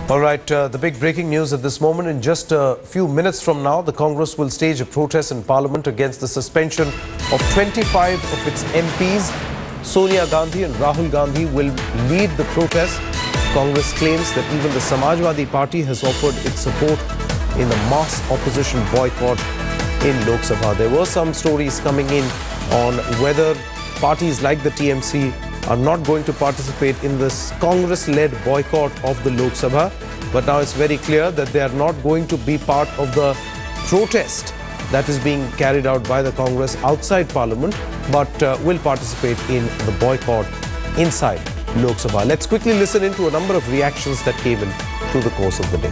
All right, the big breaking news at this moment. In just a few minutes from now, the Congress will stage a protest in Parliament against the suspension of 25 of its MPs. Sonia Gandhi and Rahul Gandhi will lead the protest. Congress claims that even the Samajwadi Party has offered its support in the mass opposition boycott in Lok Sabha. There were some stories coming in on whether parties like the TMC are not going to participate in this Congress-led boycott of the Lok Sabha. But now it's very clear that they are not going to be part of the protest that is being carried out by the Congress outside Parliament, but will participate in the boycott inside Lok Sabha. Let's quickly listen into a number of reactions that came in through the course of the day.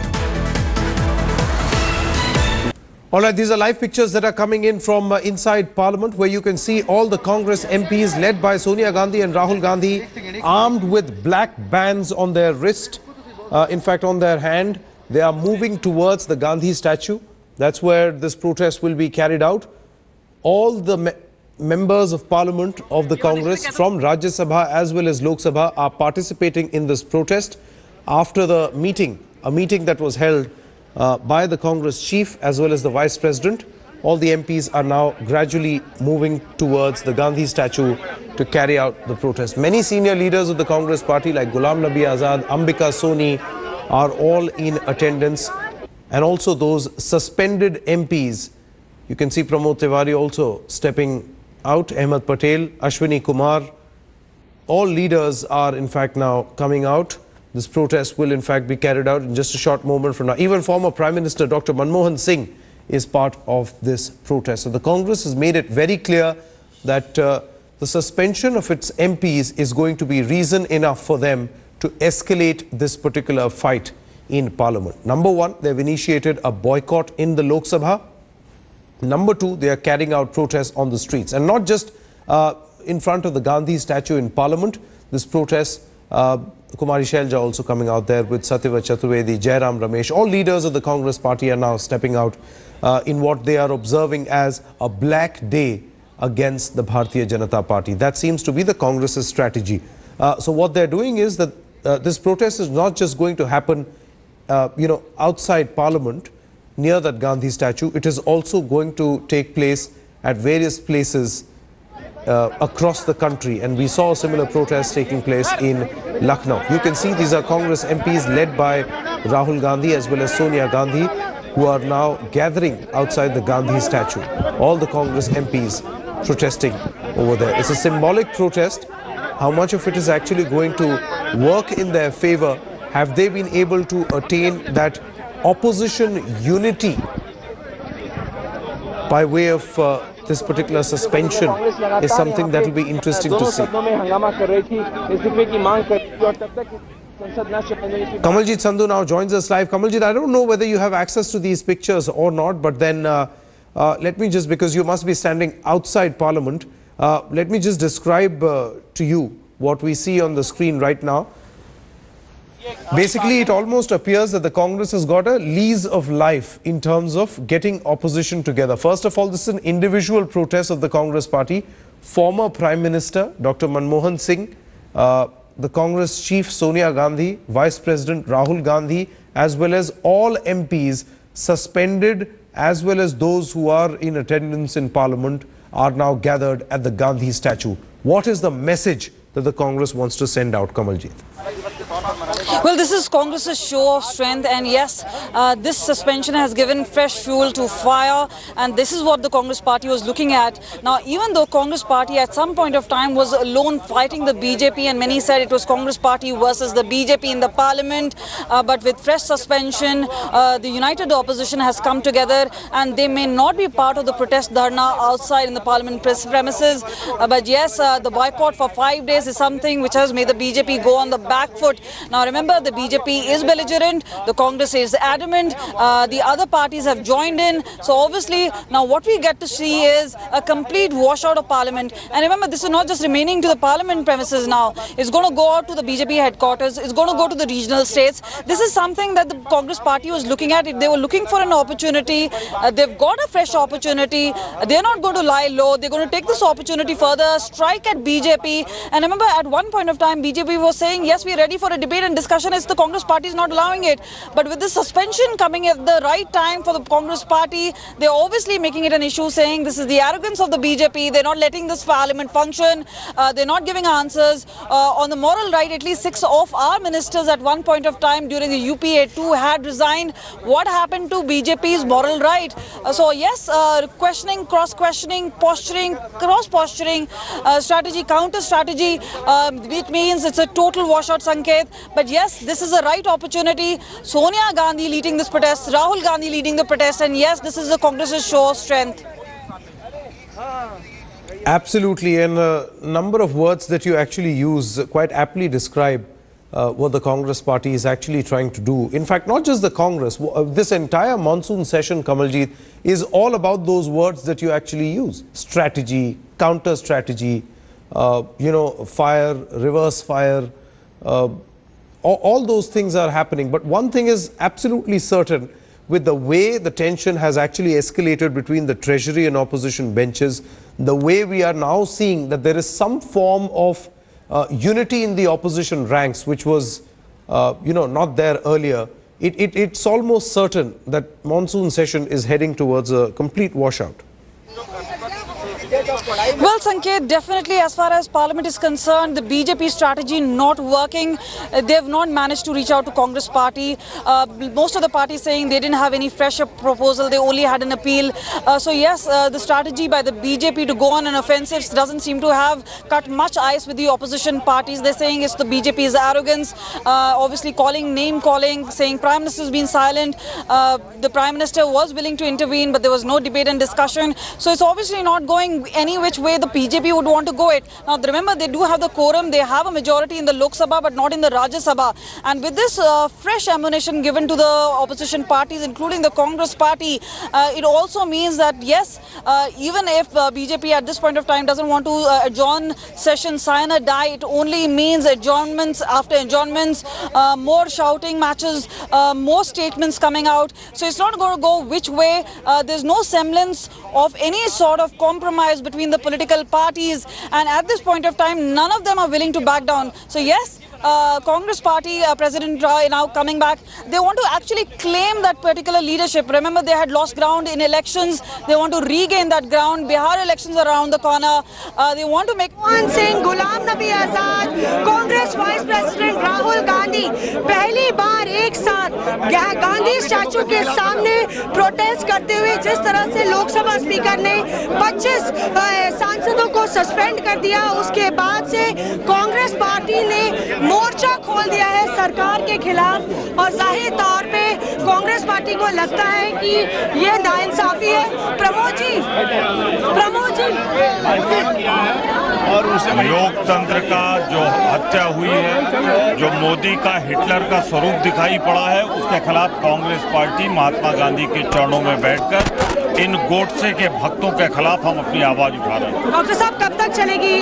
All right, these are live pictures that are coming in from inside Parliament, where you can see all the Congress MPs led by Sonia Gandhi and Rahul Gandhi armed with black bands on their wrist. In fact, on their hand, they are moving towards the Gandhi statue. That's where this protest will be carried out. All the members of Parliament of the Congress from Rajya Sabha as well as Lok Sabha are participating in this protest after the meeting, a meeting that was held by the Congress chief as well as the Vice President. All the MPs are now gradually moving towards the Gandhi statue to carry out the protest. Many senior leaders of the Congress party like Ghulam Nabi Azad, Ambika Soni are all in attendance, and also those suspended MPs. You can see Pramod Tiwari also stepping out, Ahmed Patel, Ashwini Kumar. All leaders are in fact now coming out. This protest will in fact be carried out in just a short moment from now. Even former Prime Minister Dr. Manmohan Singh is part of this protest. So the Congress has made it very clear that the suspension of its MPs is going to be reason enough for them to escalate this particular fight in Parliament. Number one, they've initiated a boycott in the Lok Sabha. Number two, they are carrying out protests on the streets, and not just in front of the Gandhi statue in Parliament. This protest, Kumari Shailja also coming out there with Satyavrat Chaturvedi, Jairam Ramesh. All leaders of the Congress party are now stepping out in what they are observing as a black day against the Bharatiya Janata Party. That seems to be the Congress's strategy. So what they're doing is that this protest is not just going to happen, outside Parliament near that Gandhi statue. It is also going to take place at various places across the country, and we saw a similar protest taking place in Lucknow. You can see these are Congress MPs led by Rahul Gandhi as well as Sonia Gandhi, who are now gathering outside the Gandhi statue. All the Congress MPs protesting over there. It's a symbolic protest. How much of it is actually going to work in their favor? Have they been able to attain that opposition unity by way of this particular suspension is something that will be interesting to see. Kamaljeet Sandhu now joins us live. Kamaljeet, I don't know whether you have access to these pictures or not, but then let me just, because you must be standing outside Parliament, let me just describe to you what we see on the screen right now. Basically, it almost appears that the Congress has got a lease of life in terms of getting opposition together. First of all, this is an individual protest of the Congress party. Former Prime Minister Dr. Manmohan Singh, the Congress chief Sonia Gandhi, Vice President Rahul Gandhi, as well as all MPs suspended, as well as those who are in attendance in Parliament, are now gathered at the Gandhi statue. What is the message that the Congress wants to send out, Kamaljeet? Well, this is Congress's show of strength, and yes, this suspension has given fresh fuel to fire, and this is what the Congress party was looking at. Now, even though Congress party at some point of time was alone fighting the BJP, and many said it was Congress party versus the BJP in the Parliament, but with fresh suspension, the united opposition has come together, and they may not be part of the protest dharna outside in the Parliament premises, but yes, the boycott for 5 days is something which has made the BJP go on the back foot. Now remember, the BJP is belligerent, the Congress is adamant, the other parties have joined in. So obviously now what we get to see is a complete washout of Parliament. And remember, this is not just remaining to the Parliament premises now. It's going to go out to the BJP headquarters. It's going to go to the regional states. This is something that the Congress party was looking at. If they were looking for an opportunity, they've got a fresh opportunity. They're not going to lie low. They're going to take this opportunity further, strike at BJP. And remember, at one point of time, BJP was saying, yes, we're ready for a debate and discussion. It's the Congress party is not allowing it. But with this suspension coming at the right time for the Congress party, they're obviously making it an issue, saying this is the arrogance of the BJP. They're not letting this parliament function. They're not giving answers. On the moral right, at least 6 of our ministers at one point of time during the UPA 2 had resigned. What happened to BJP's moral right? So yes, questioning, cross-questioning, posturing, cross-posturing, strategy, counter-strategy, which means it's a total washout, Sanket. But yes, this is a right opportunity. Sonia Gandhi leading this protest, Rahul Gandhi leading the protest, and yes, this is the Congress's show of strength. Absolutely, and a number of words that you actually use quite aptly describe what the Congress party is actually trying to do. In fact, not just the Congress, this entire monsoon session, Kamaljeet, is all about those words that you actually use. Strategy, counter-strategy, fire, reverse fire, all those things are happening. But one thing is absolutely certain, with the way the tension has actually escalated between the Treasury and opposition benches, the way we are now seeing that there is some form of unity in the opposition ranks, which was, not there earlier, it's almost certain that monsoon session is heading towards a complete washout. Well, Sanket, definitely as far as Parliament is concerned, the BJP strategy not working. They have not managed to reach out to Congress party. Most of the parties saying they didn't have any fresh proposal. They only had an appeal. So yes, the strategy by the BJP to go on an offensive doesn't seem to have cut much ice with the opposition parties. They're saying it's the BJP's arrogance, obviously name calling, saying Prime Minister's been silent. The Prime Minister was willing to intervene, but there was no debate and discussion. So it's obviously not going any which way the BJP would want to go it. Now remember, they do have the quorum, they have a majority in the Lok Sabha but not in the Rajya Sabha. And with this fresh ammunition given to the opposition parties, including the Congress party, it also means that yes, even if BJP at this point of time doesn't want to adjourn session, sign or die, it only means adjournments after adjournments, more shouting matches, more statements coming out. So it's not going to go which way. There's no semblance of any sort of compromise between the political parties, and at this point of time none of them are willing to back down. So yes, Congress party President now coming back, they want to actually claim that particular leadership. Remember, they had lost ground in elections. They want to regain that ground. Bihar elections are around the corner. They want to make Manmohan Singh, Ghulam Nabi Azad, Congress Vice President Rahul Gandhi पहली बार एक साथ Gandhi statue के सामने protest करते हुए जिस तरह से लोकसभा स्पीकर ने 25 सांसदों को सस्पेंड कर दिया, उसके बाद से कांग्रेस पार्टी ने मोर्चा खोल दिया है सरकार के खिलाफ। और जाहिर तौर पे कांग्रेस पार्टी को लगता है कि ये नाइंसाफी है। प्रमोद जी और उस लोकतंत्र का जो हत्या हुई है, जो मोदी का हिटलर का स्वरूप दिखाई पड़ा है, उसके खिलाफ कांग्रेस पार्टी महात्मा गांधी के चरणों में बैठकर इन गोडसे के भक्तों के खिलाफ हम अपनी आवाज उठा रहे हैं। डॉक्टर साहब, कब तक चलेगी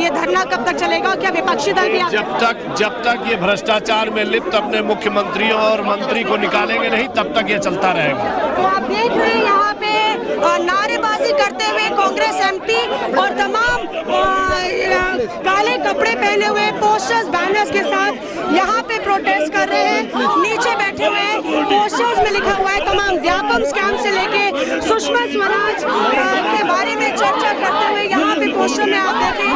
ये धरना, कब तक चलेगा? क्या विपक्षी दल भी जब तक ये भ्रष्टाचार में लिप्त अपने मुख्यमंत्रियों और मंत्री को निकालेंगे नहीं, तब तक ये चलता रहेगा। तो आप देख रहे हैं यहाँ पे नारेबाजी करते हुए कांग्रेस एमपी और तमाम काले कपड़े पहने हुए पोस्टर्स बैनर्स के साथ यहाँ पे प्रोटेस्ट कर रहे हैं। नीचे बैठे हुए पोस्टर्स में लिखा हुआ है तमाम व्यापम स्कैम से लेके सुषमा स्वराज के बारे में चर्चा करते हुए यहाँ पे पोस्टर में आप देखें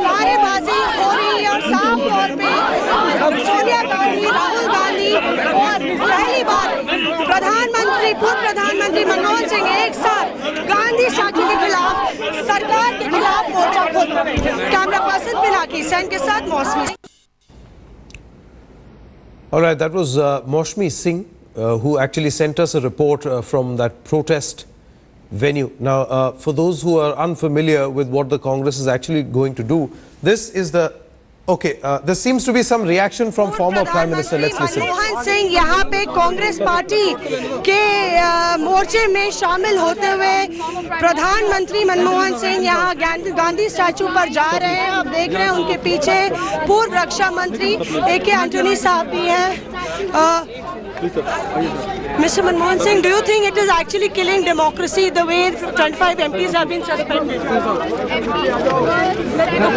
नारेबाजी हो रही है। और साफ तौर पे सोनिया गांधी, राहुल गांधी और पहली बार पूर्व प्रधानमंत्री मनमोहन सिंह एक साथ गांधी स्टैचू के खिलाफ, सरकार के खिलाफ मोर्चा खोल रहे हैं। कैमरा पर्सन पिनाकी सेन के साथ मौसमी। All right, that was Maushmi Singh, who actually sent us a report from that protest venue. Now, for those who are unfamiliar with what the Congress is actually going to do, this is the... Okay, there seems to be some reaction from former Prime Minister. Let's listen. Manmohan Singh यहाँ पे Congress party के मोर्चे में शामिल होते हुए प्रधानमंत्री मनमोहन सिंह यहाँ गांधी स्टैचू पर जा रहे हैं। आप देख रहे हैं उनके पीछे पूर्व रक्षा मंत्री AK एंटोनी साहब भी हैं। Mr. Manmohan Singh, do you think it is actually killing democracy the way 25 MPs have been suspended?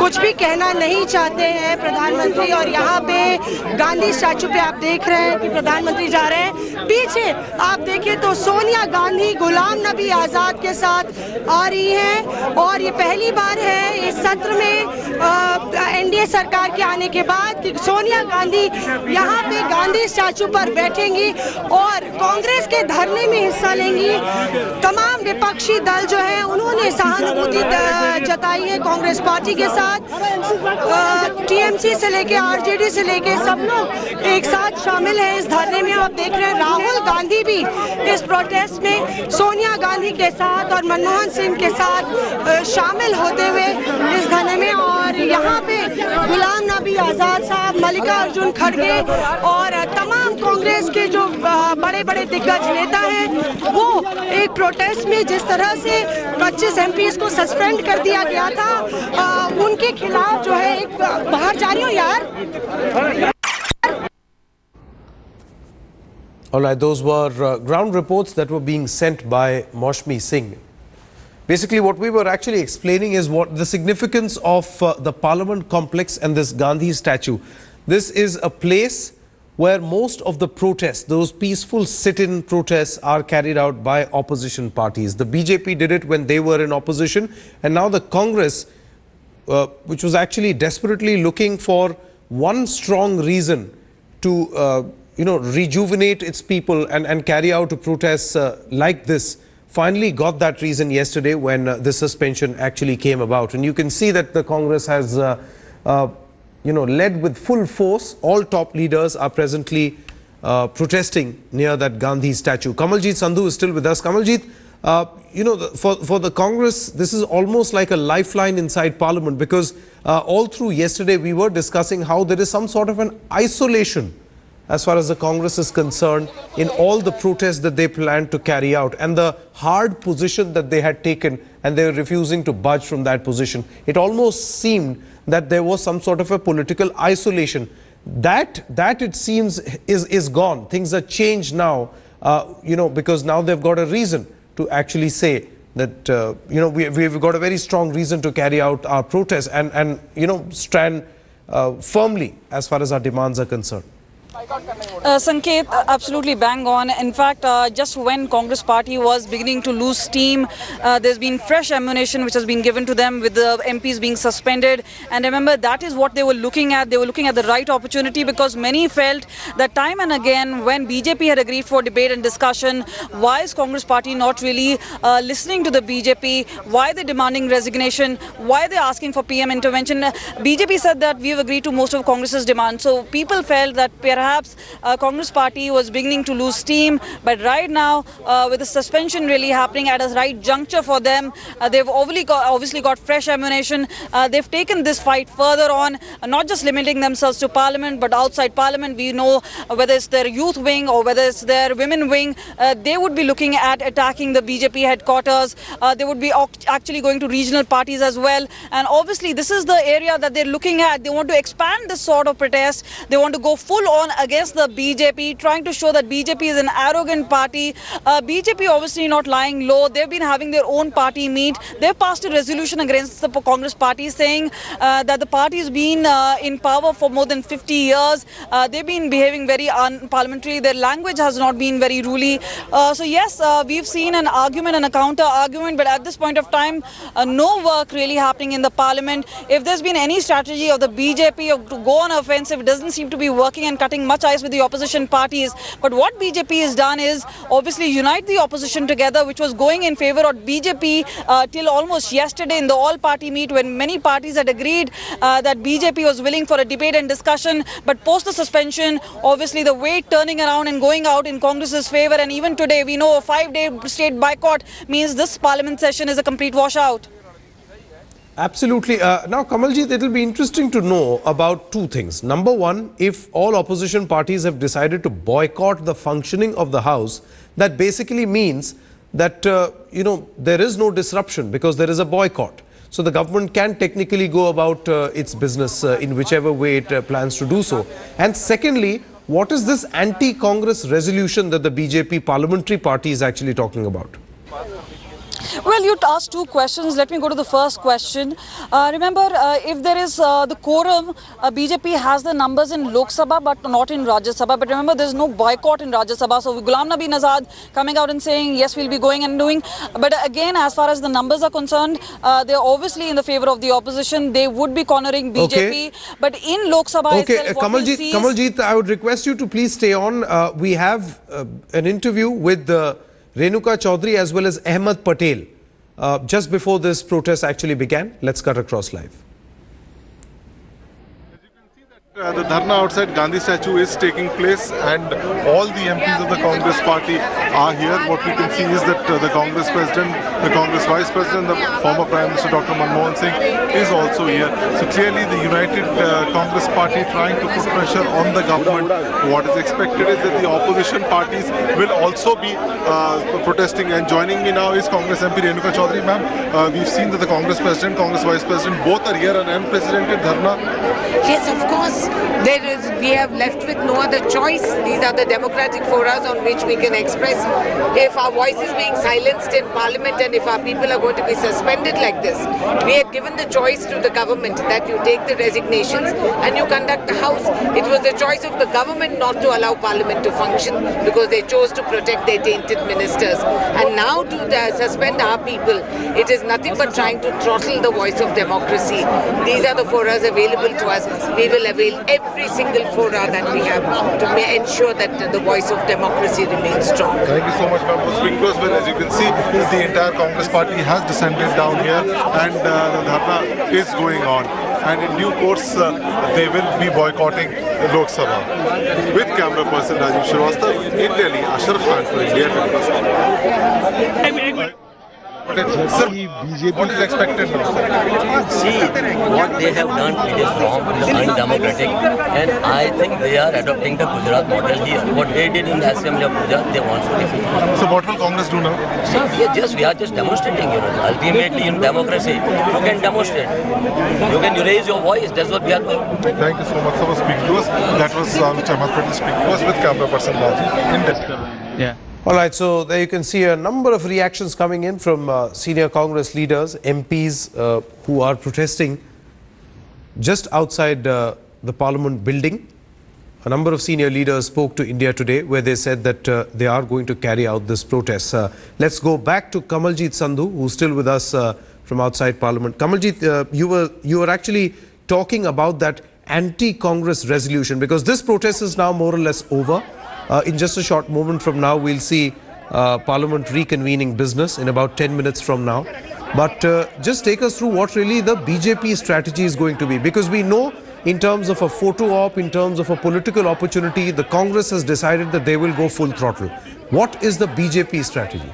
कुछ भी कहना नहीं चाहते हैं प्रधानमंत्री, और यहाँ पे गांधी स्टैचू पे आप देख रहे हैं कि प्रधानमंत्री जा रहे हैं। पीछे आप देखिए तो सोनिया गांधी गुलाम नबी आज़ाद के साथ आ रही हैं, और ये पहली बार है इस सत्र में एनडीए सरकार के आने के बाद कि सोनिया गांधी यहाँ पे गांधी स्टैचू पर बैठेंगी और कांग्रेस के धरने में हिस्सा लेंगी। तमाम विपक्षी दल जो है उन्होंने सहानुभूति जताई है कांग्रेस पार्टी के साथ। टीएमसी से लेके आरजेडी से लेके सब लोग एक साथ शामिल हैं इस धरने में। आप देख रहे हैं राहुल गांधी भी इस प्रोटेस्ट में सोनिया गांधी के साथ और मनमोहन सिंह के साथ शामिल होते हुए इस धरने में। और यहाँ पे गुलाम नबी आज़ाद साहब, मल्लिकार्जुन खड़गे और तमाम कांग्रेस के जो बड़े बड़े दिग्गज नेता हैं वो एक प्रोटेस्ट में जिस तरह से 25 एमपीज को सस्पेंड कर दिया गया था उनके खिलाफ जो है एक बाहर जा रही हो यार। All right, those were ground reports that were being sent by Maushmi Singh. Basically, what we were actually explaining is what the significance of the Parliament complex and this Gandhi statue. This is a place where most of the protests, those peaceful sit-in protests, are carried out by opposition parties. The BJP did it when they were in opposition, and now the Congress, which was actually desperately looking for one strong reason to rejuvenate its people and carry out protests like this, finally got that reason yesterday when the suspension actually came about. And you can see that the Congress has led with full force. All top leaders are presently protesting near that Gandhi statue. Kamaljeet Sandhu is still with us. Kamaljeet, for the Congress, this is almost like a lifeline inside Parliament, because all through yesterday we were discussing how there is some sort of an isolation as far as the Congress is concerned in all the protests that they planned to carry out, and the hard position that they had taken, and they were refusing to budge from that position. It almost seemed that there was some sort of a political isolation. That it seems is gone. Things are changed now, because now they've got a reason to actually say that, we've got a very strong reason to carry out our protests and stand firmly as far as our demands are concerned. Sanket, absolutely bang on. In fact, just when Congress party was beginning to lose steam, there's been fresh ammunition which has been given to them with the MPs being suspended. And remember, that is what they were looking at. They were looking at the right opportunity, because many felt that time and again when BJP had agreed for debate and discussion, why is Congress party not really listening to the BJP? Why are they demanding resignation? Why are they asking for PM intervention? BJP said that we've agreed to most of Congress's demands. So people felt that perhaps Congress party was beginning to lose steam, but right now with the suspension really happening at a right juncture for them, they've obviously got fresh ammunition. They've taken this fight further on, not just limiting themselves to Parliament but outside Parliament. We know whether it's their youth wing or whether it's their women wing, they would be looking at attacking the BJP headquarters. They would be actually going to regional parties as well, and obviously this is the area that they're looking at. They want to expand this sort of protest. They want to go full on against the BJP, trying to show that BJP is an arrogant party. BJP obviously not lying low. They've been having their own party meet. They've passed a resolution against the Congress party saying that the party has been in power for more than 50 years. They've been behaving very unparliamentary. Their language has not been very ruly. So yes, we've seen an argument and a counter argument, but at this point of time, no work really happening in the Parliament. If there's been any strategy of the BJP to go on offensive, it doesn't seem to be working and cutting much ice with the opposition parties. But what BJP has done is obviously unite the opposition together, which was going in favor of BJP till almost yesterday in the all-party meet, when many parties had agreed that BJP was willing for a debate and discussion. But post the suspension, obviously the weight turning around and going out in Congress's favor, and even today we know a 5-day state boycott means this parliament session is a complete washout. Absolutely. Now, Kamaljeet, it will be interesting to know about two things. Number one, if all opposition parties have decided to boycott the functioning of the House, that basically means that, there is no disruption because there is a boycott. So the government can technically go about its business in whichever way it plans to do so. And secondly, what is this anti-Congress resolution that the BJP parliamentary party is actually talking about? Well, you asked two questions. Let me go to the first question. Remember, if there is the quorum, BJP has the numbers in Lok Sabha but not in Rajya Sabha. But remember, there is no boycott in Rajya Sabha. So Ghulam Nabi Azad coming out and saying, yes, we'll be going and doing. But again, as far as the numbers are concerned, they are obviously in the favor of the opposition. They would be cornering BJP. Okay. But in Lok Sabha itself, Kamaljeet, I would request you to please stay on. We have an interview with Renuka Chaudhary as well as Ahmed Patel just before this protest actually began. Let's cut across live. The dharna outside Gandhi statue is taking place and all the MPs of the Congress party are here. What we can see is that the Congress president, the Congress vice president, the former Prime Minister Dr. Manmohan Singh is also here. So clearly the united Congress party trying to put pressure on the government. What is expected is that the opposition parties will also be protesting, and joining me now is Congress MP Renuka Chaudhary. Ma'am, we've seen that the Congress president, Congress vice president both are here on an unprecedented dharna. Yes, of course. We have left with no other choice. These are the democratic forums on which we can express. If our voice is being silenced in Parliament and if our people are going to be suspended like this, we had given the choice to the government that you take the resignations and you conduct the House. It was the choice of the government not to allow Parliament to function because they chose to protect their tainted ministers. And now to suspend our people, it is nothing but trying to throttle the voice of democracy. These are the forums available to us. We will avail every single forum that we have to ensure that the voice of democracy remains strong. Thank you so much, ma'am, for speaking to us. Well, as you can see, the entire Congress party has descended down here and the dharna is going on. And in due course, they will be boycotting Lok Sabha. With camera person Rajiv Shrivastava in Delhi, Ashraf Khan for India Today. Sir, what is expected now, sir? See, what they have done, it is wrong, it is undemocratic, and I think they are adopting the Gujarat model here. What they did in the Assembly of Gujarat, they want to repeat. So what will Congress do now? See, we are just demonstrating, ultimately in democracy, you can demonstrate. You can raise your voice, that's what we are doing. Thank you so much for speaking to us. That was Mr. Ahmed Patel speaking to us with camera person Rajiv in Delhi. Yeah. All right, so there you can see a number of reactions coming in from senior Congress leaders, MPs who are protesting just outside the Parliament building. A number of senior leaders spoke to India Today where they said that they are going to carry out this protest. Let's go back to Kamaljeet Sandhu, who's still with us from outside Parliament. Kamaljeet, you were actually talking about that anti-Congress resolution because this protest is now more or less over. In just a short moment from now, we'll see Parliament reconvening business in about 10 minutes from now. But just take us through what really the BJP strategy is going to be. Because we know in terms of a photo op, in terms of a political opportunity, the Congress has decided that they will go full throttle. What is the BJP strategy?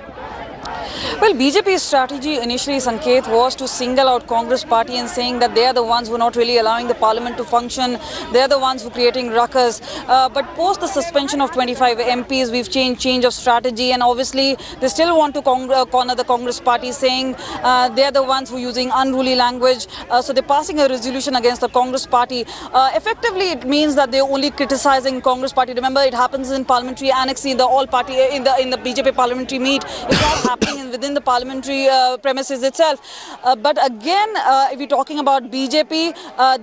Well, BJP's strategy initially, Sanket, was to single out Congress party and saying that they are the ones who are not really allowing the parliament to function. They are the ones who are creating ruckus. But post the suspension of 25 MPs, we've change of strategy, and obviously they still want to corner the Congress party, saying they are the ones who are using unruly language. So they're passing a resolution against the Congress party. Effectively, it means that they're only criticizing Congress party. Remember, it happens in parliamentary annex, in the all party, in the BJP parliamentary meet. It's all happening within the parliamentary premises itself. But again, if we're talking about BJP,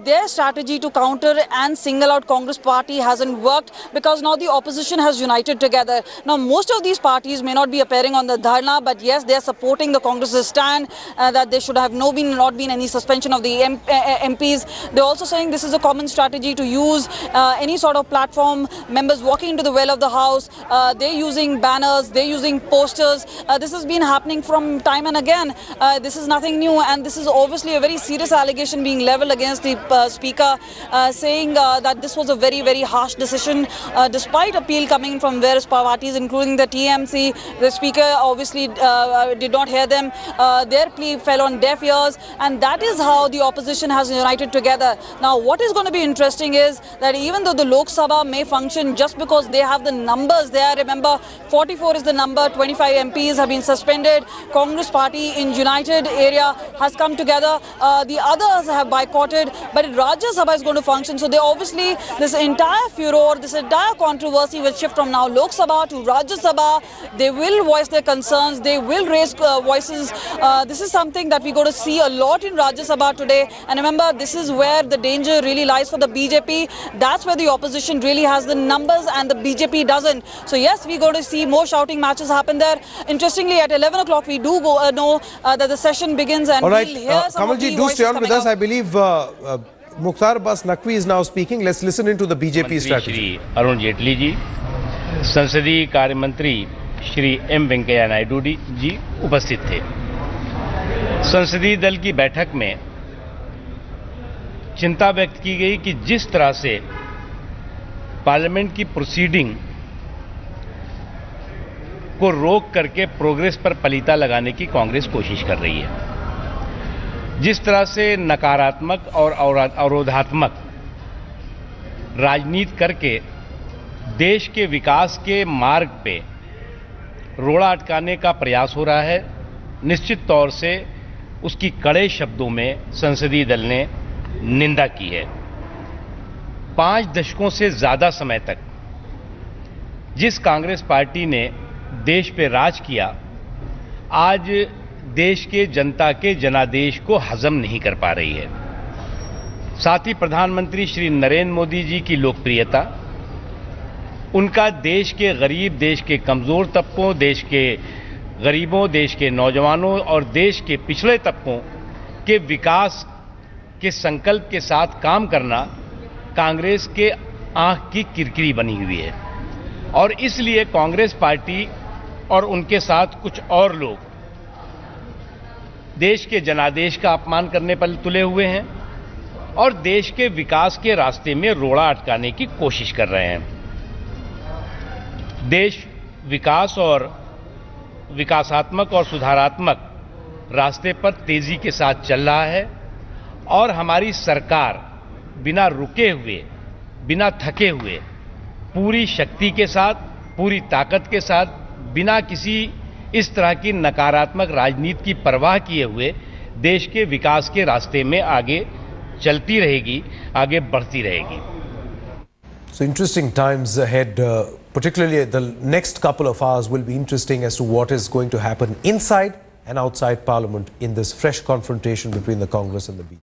their strategy to counter and single out Congress party hasn't worked because now the opposition has united together. Now, most of these parties may not be appearing on the dharna, but yes, they are supporting the Congress's stand that there should have not been any suspension of the MPs. They're also saying this is a common strategy to use any sort of platform, members walking into the well of the House. They're using banners, they're using posters. This has been happening from time and again. This is nothing new, and this is obviously a very serious allegation being leveled against the Speaker, saying that this was a very, very harsh decision. Despite appeal coming from various parties, including the TMC, the Speaker obviously did not hear them. Their plea fell on deaf ears, and that is how the opposition has united together. Now, what is going to be interesting is that even though the Lok Sabha may function just because they have the numbers there, remember 44 is the number, 25 MPs have been suspended. Congress party in United area has come together. The others have boycotted, but Rajya Sabha is going to function. So they obviously, this entire furor, this entire controversy will shift from now Lok Sabha to Rajya Sabha. They will voice their concerns. They will raise voices. This is something that we're going to see a lot in Rajya Sabha today. And remember, this is where the danger really lies for the BJP. That's where the opposition really has the numbers and the BJP doesn't. So yes, we're going to see more shouting matches happen there. Interestingly, at 11 o'clock, we do know that the session begins, and all right, we'll hear some of the Kamalji, do stay on with us. out. I believe Mukhtar Abbas Naqvi is now speaking. Let's listen into the BJP strategy. Shri Arun Jaitley ji, संसदीय कार्य मंत्री Shri M Venkaiah Naidu ji उपस्थित थे। संसदीय दल की बैठक में चिंता व्यक्त की गई कि जिस तरह से पार्लियामेंट की प्रोसीडिंग को रोक करके प्रोग्रेस पर पलीता लगाने की कांग्रेस कोशिश कर रही है, जिस तरह से नकारात्मक और अवरोधात्मक राजनीति करके देश के विकास के मार्ग पे रोड़ा अटकाने का प्रयास हो रहा है, निश्चित तौर से उसकी कड़े शब्दों में संसदीय दल ने निंदा की है। 5 दशकों से ज्यादा समय तक जिस कांग्रेस पार्टी ने देश पे राज किया, आज देश के जनता के जनादेश को हजम नहीं कर पा रही है। साथ ही प्रधानमंत्री श्री नरेंद्र मोदी जी की लोकप्रियता, उनका देश के गरीब, देश के कमजोर तबकों, देश के गरीबों, देश के नौजवानों और देश के पिछड़े तबकों के विकास के संकल्प के साथ काम करना कांग्रेस के आंख की किरकिरी बनी हुई है। और इसलिए कांग्रेस पार्टी और उनके साथ कुछ और लोग देश के जनादेश का अपमान करने पर तुले हुए हैं और देश के विकास के रास्ते में रोड़ा अटकाने की कोशिश कर रहे हैं। देश विकास और विकासात्मक और सुधारात्मक रास्ते पर तेजी के साथ चल रहा है और हमारी सरकार बिना रुके हुए, बिना थके हुए, पूरी शक्ति के साथ, पूरी ताकत के साथ, बिना किसी इस तरह की नकारात्मक राजनीति की परवाह किए हुए देश के विकास के रास्ते में आगे चलती रहेगी, आगे बढ़ती रहेगी। So interesting times ahead, particularly the next couple of hours will be interesting as to what is going to happen inside and outside Parliament in this fresh confrontation between the Congress and the BJP.